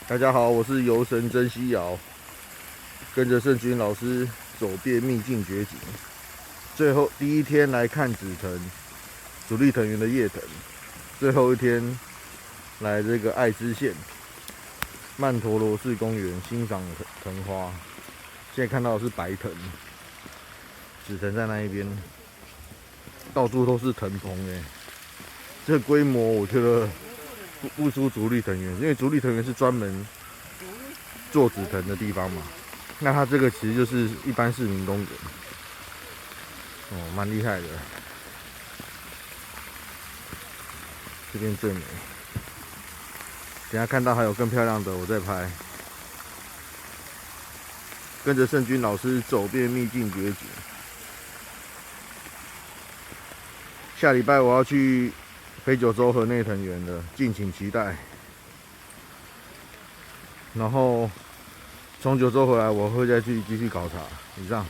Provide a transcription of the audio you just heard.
大家好，我是游神曾西尧，跟着圣君老师走遍秘境绝景。最后第一天来看紫藤，主力藤园的叶藤；最后一天来这个爱知县曼陀罗市公园欣赏藤花。现在看到的是白藤，紫藤在那一边，到处都是藤棚哎。这个规模我觉得不输竹立藤园，因为竹立藤园是专门做紫藤的地方嘛。那它这个其实就是一般市民公园，蛮厉害的。这边最美，等下看到还有更漂亮的，我再拍。跟着圣君老师走遍秘境绝景。下礼拜我要去北九州河内藤园了，敬请期待。然后从九州回来，我会再去继续考察。以上。